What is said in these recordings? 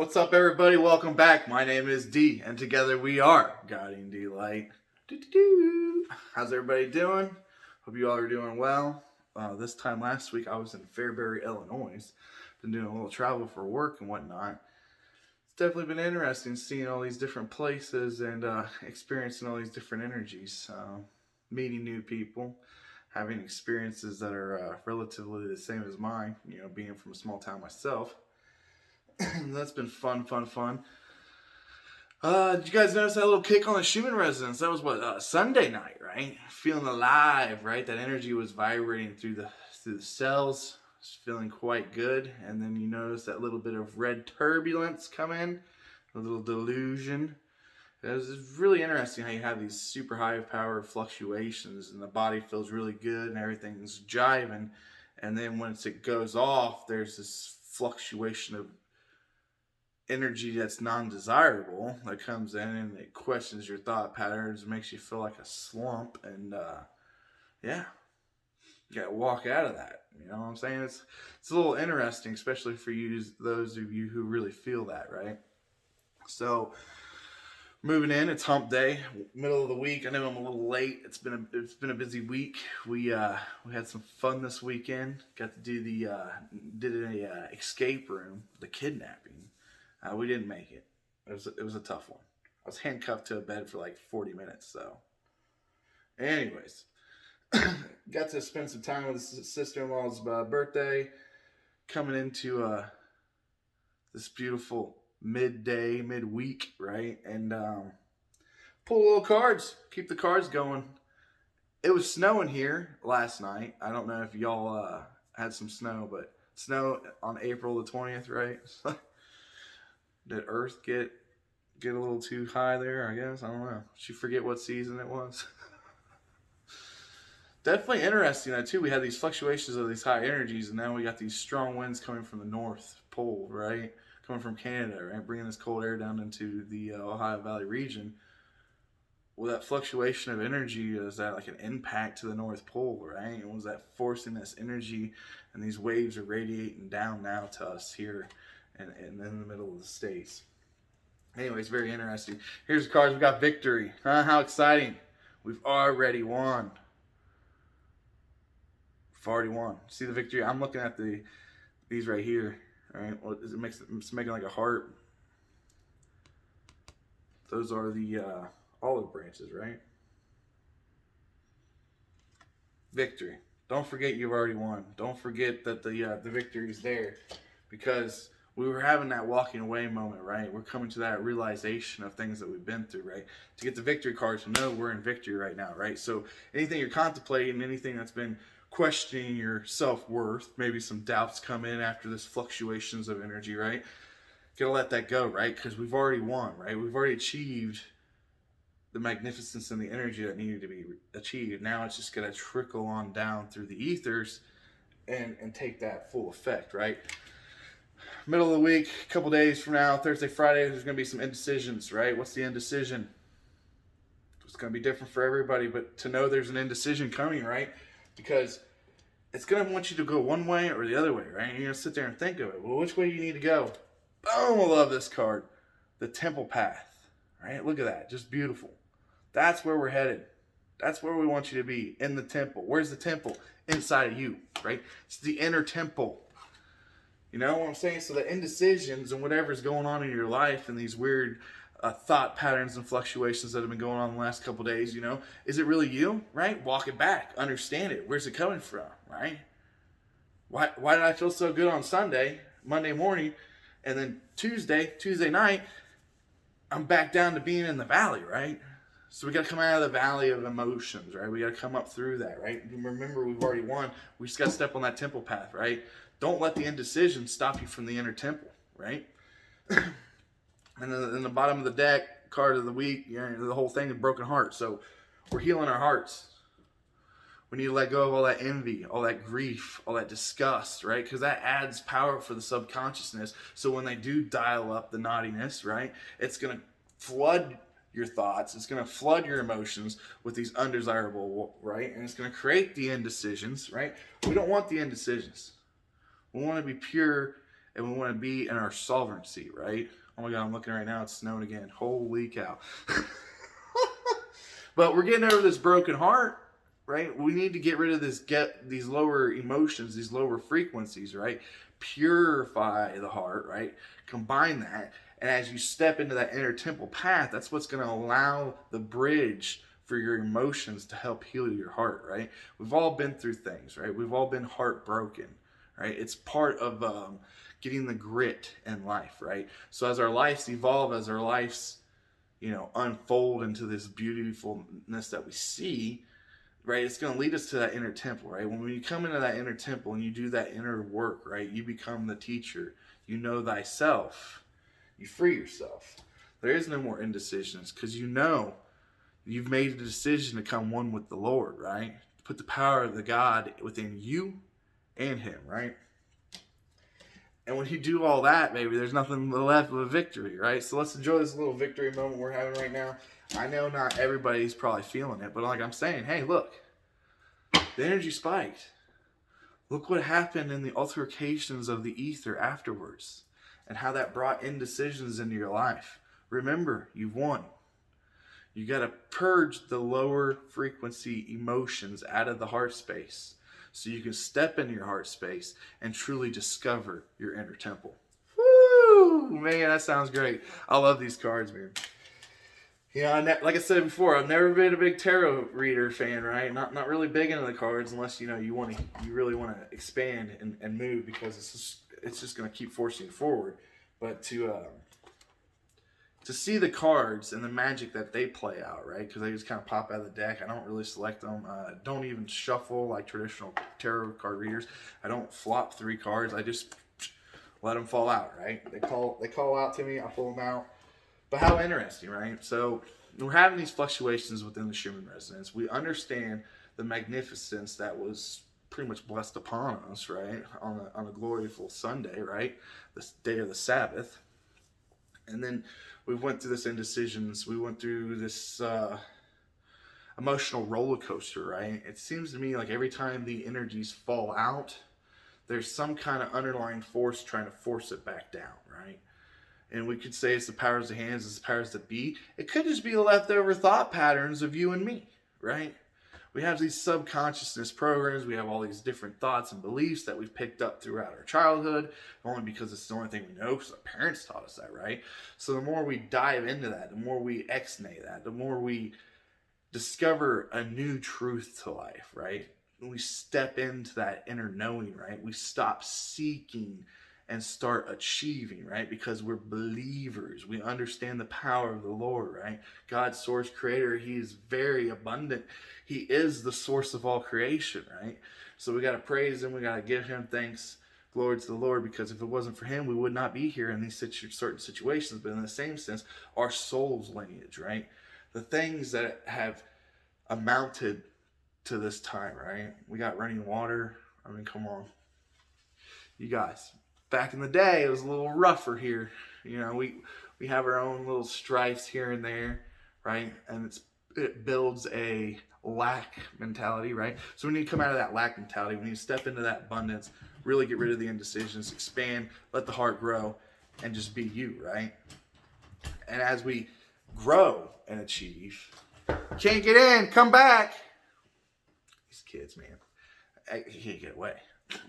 What's up, everybody? Welcome back. My name is D, and together we are Guiding D-Light. Doo-doo-doo. How's everybody doing? Hope you all are doing well. This time last week, I was in Fairbury, Illinois. Been doing a little travel for work and whatnot. It's definitely been interesting seeing all these different places and experiencing all these different energies, meeting new people, having experiences that are relatively the same as mine. Being from a small town myself. That's been fun. Did you guys notice that little kick on the Schumann resonance? That was Sunday night, right? Feeling alive, right? That energy was vibrating through the cells. It's feeling quite good. And then you notice that little bit of red turbulence come in, a little delusion. It's really interesting how you have these super high power fluctuations and the body feels really good and everything's jiving. And then once it goes off, there's this fluctuation of energy that's non-desirable that comes in and it questions your thought patterns, makes you feel like a slump, and yeah, you gotta walk out of that. You know what I'm saying? It's a little interesting, especially for you, those of you who really feel that, right? So moving in, it's hump day, middle of the week. I know I'm a little late. It's been a busy week. We had some fun this weekend. Got to do did a escape room, the kidnapping. We didn't make it. It was a tough one. I was handcuffed to a bed for like 40 minutes. So, anyways, got to spend some time with sister-in-law's birthday. Coming into this beautiful midweek, right? And pull a little cards. Keep the cards going. It was snowing here last night. I don't know if y'all had some snow, but snow on April the 20th, right? Did Earth get a little too high there, I guess? I don't know. Did you forget what season it was? Definitely interesting, though, too. We had these fluctuations of these high energies, and now we got these strong winds coming from the North Pole, right? Coming from Canada, right? Bringing this cold air down into the Ohio Valley region. Well, that fluctuation of energy, is that like an impact to the North Pole, right? And was that forcing this energy, and these waves are radiating down now to us here and in the middle of the States. Anyways, very interesting. Here's the cards. We got victory. How exciting. We've already won. We've already won. See the victory? I'm looking at these right here. All right. Well, it's making like a heart. Those are the olive branches, right? Victory. Don't forget you've already won. Don't forget that the victory is there, because we were having that walking away moment, right? We're coming to that realization of things that we've been through, right? To get the victory cards, to know we're in victory right now, right? So anything you're contemplating, anything that's been questioning your self-worth, maybe some doubts come in after this fluctuations of energy, right? Gotta let that go, right? Because we've already won, right? We've already achieved the magnificence and the energy that needed to be achieved. Now it's just gonna trickle on down through the ethers and take that full effect, right? Middle of the week, a couple days from now, Thursday, Friday, there's going to be some indecisions, right? What's the indecision? It's going to be different for everybody, but to know there's an indecision coming, right? Because it's going to want you to go one way or the other way, right? You're going to sit there and think of it. Well, which way do you need to go? Boom, I love this card. The Temple Path, right? Look at that. Just beautiful. That's where we're headed. That's where we want you to be, in the temple. Where's the temple? Inside of you, right? It's the inner temple. You know what I'm saying? So the indecisions and whatever's going on in your life and these weird thought patterns and fluctuations that have been going on the last couple days, is it really you, right? Walk it back. Understand it. Where's it coming from, right? Why did I feel so good on Sunday, Monday morning, and then Tuesday night, I'm back down to being in the valley, right? So we got to come out of the valley of emotions, right? We got to come up through that, right? Remember, we've already won. We just got to step on that temple path, right? Don't let the indecision stop you from the inner temple, right? And then in the bottom of the deck, card of the week, the whole thing is broken heart. So we're healing our hearts. We need to let go of all that envy, all that grief, all that disgust, right? Because that adds power for the subconsciousness. So when they do dial up the naughtiness, right, it's going to flood your thoughts. It's going to flood your emotions with these undesirable, right? And it's going to create the indecisions, right? We don't want the indecisions. We want to be pure and we want to be in our sovereignty, right? Oh my God, I'm looking right now. It's snowing again. Holy cow. But we're getting over this broken heart, right? We need to get rid of these lower emotions, these lower frequencies, right? Purify the heart, right? Combine that. And as you step into that inner temple path, that's what's going to allow the bridge for your emotions to help heal your heart, right? We've all been through things, right? We've all been heartbroken, right? It's part of getting the grit in life, right? So as our lives evolve, as our lives, unfold into this beautifulness that we see, right? It's going to lead us to that inner temple, right? When you come into that inner temple and you do that inner work, right? You become the teacher. You know thyself. You free yourself. There is no more indecisions because you've made a decision to come one with the Lord, right? Put the power of the God within you and Him, right? And when you do all that, baby, there's nothing left but victory, right? So let's enjoy this little victory moment we're having right now. I know not everybody's probably feeling it, but like I'm saying, hey, look, the energy spiked. Look what happened in the altercations of the ether afterwards and how that brought indecisions into your life. Remember, you've won. You got to purge the lower frequency emotions out of the heart space so you can step into your heart space and truly discover your inner temple. Woo! Man, that sounds great. I love these cards, man. Like I said before, I've never been a big tarot reader fan, right? Not really big into the cards unless you really want to expand and move because it's just going to keep forcing you forward. But to see the cards and the magic that they play out, right? Because they just kind of pop out of the deck. I don't really select them. Don't even shuffle like traditional tarot card readers. I don't flop 3 cards. I just let them fall out, right? They call out to me. I pull them out. But how interesting, right? So we're having these fluctuations within the Schumann resonance. We understand the magnificence that was pretty much blessed upon us, right? On a gloriful Sunday, right? This day of the Sabbath. And then we went through this indecisions. We went through this emotional roller coaster, right? It seems to me like every time the energies fall out, there's some kind of underlying force trying to force it back down, right? And we could say it's the powers of the hands, it's the powers that be. It could just be the leftover thought patterns of you and me, right? We have these subconsciousness programs. We have all these different thoughts and beliefs that we've picked up throughout our childhood, only because it's the only thing we know because our parents taught us that, right? So the more we dive into that, the more we ex-nay that, the more we discover a new truth to life, right? When we step into that inner knowing, right? We stop seeking and start achieving, right? Because we're believers. We understand the power of the Lord, right? God's source creator, He is very abundant. He is the source of all creation, right? So we got to praise Him. We got to give Him thanks, glory to the Lord, because if it wasn't for Him, we would not be here in these certain situations. But in the same sense, our soul's lineage, right? The things that have amounted to this time, right? We got running water. I mean, come on. You guys, back in the day, it was a little rougher here. We have our own little strifes here and there, right? And it builds a lack mentality, right? So we need to come out of that lack mentality. We need to step into that abundance, really get rid of the indecisions, expand, let the heart grow, and just be you, right? And as we grow and achieve, can't get in, come back. These kids, man, you can't get away.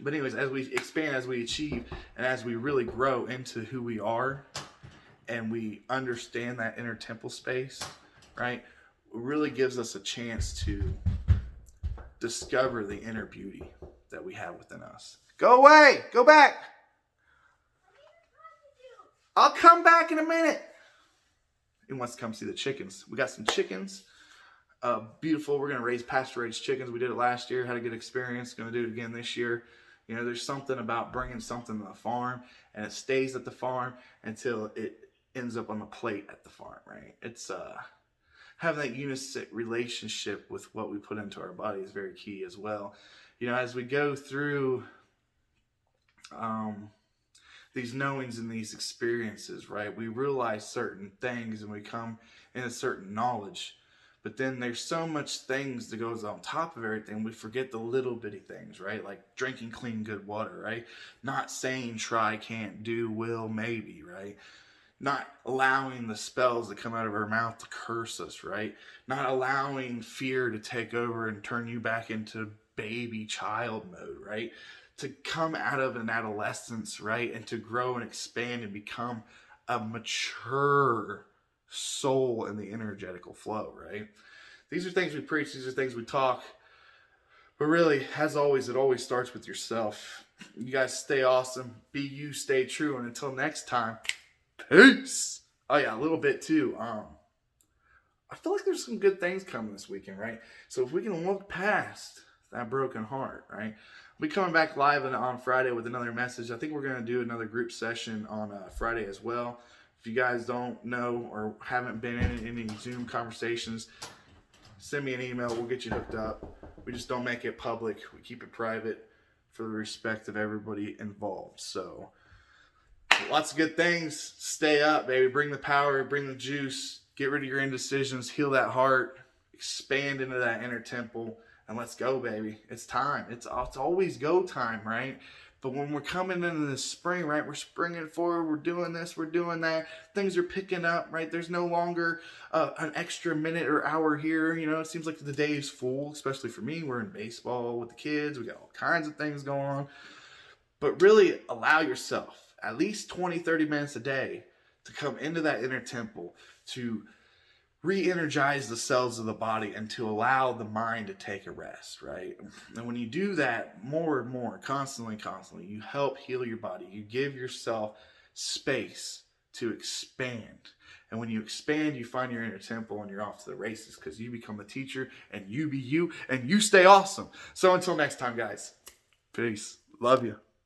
But anyways, as we expand, as we achieve, and as we really grow into who we are, and we understand that inner temple space, right, it really gives us a chance to discover the inner beauty that we have within us. Go away! Go back! I'll come back in a minute! He wants to come see the chickens. We got some chickens. Beautiful. We're going to raise pasture-raised chickens. We did it last year. Had a good experience. Going to do it again this year. There's something about bringing something to the farm, and it stays at the farm until it ends up on the plate at the farm, right? It's having that unison relationship with what we put into our body is very key as well. As we go through these knowings and these experiences, right, we realize certain things and we come in a certain knowledge. But then there's so much things that goes on top of everything. We forget the little bitty things, right? Like drinking clean, good water, right? Not saying try, can't, do, will, maybe, right? Not allowing the spells that come out of our mouth to curse us, right? Not allowing fear to take over and turn you back into baby child mode, right? To come out of an adolescence, right? And to grow and expand and become a mature soul in the energetical flow, right? These are things we preach, these are things we talk. But really, as always, it always starts with yourself. You guys stay awesome, be you, stay true, and until next time, peace. Oh yeah, a little bit too. I feel like there's some good things coming this weekend, right? So if we can look past that broken heart, right? We'll be coming back live on Friday with another message. I think we're going to do another group session on Friday as well. If you guys don't know or haven't been in any Zoom conversations, send me an email. We'll get you hooked up. We just don't make it public. We keep it private for the respect of everybody involved. So lots of good things. Stay up, baby. Bring the power, bring the juice. Get rid of your indecisions. Heal that heart. Expand into that inner temple. And let's go, baby. It's time. It's always go time, right? But when we're coming into the spring, right, we're springing forward, we're doing this, we're doing that, things are picking up, right? There's no longer an extra minute or hour here. You know, it seems like the day is full, especially for me. We're in baseball with the kids. We got all kinds of things going on. But really allow yourself at least 20, 30 minutes a day to come into that inner temple, to re-energize the cells of the body and to allow the mind to take a rest, right? And when you do that more and more, constantly, you help heal your body. You give yourself space to expand. And when you expand, you find your inner temple and you're off to the races because you become a teacher and you be you and you stay awesome. So until next time, guys, peace. Love you.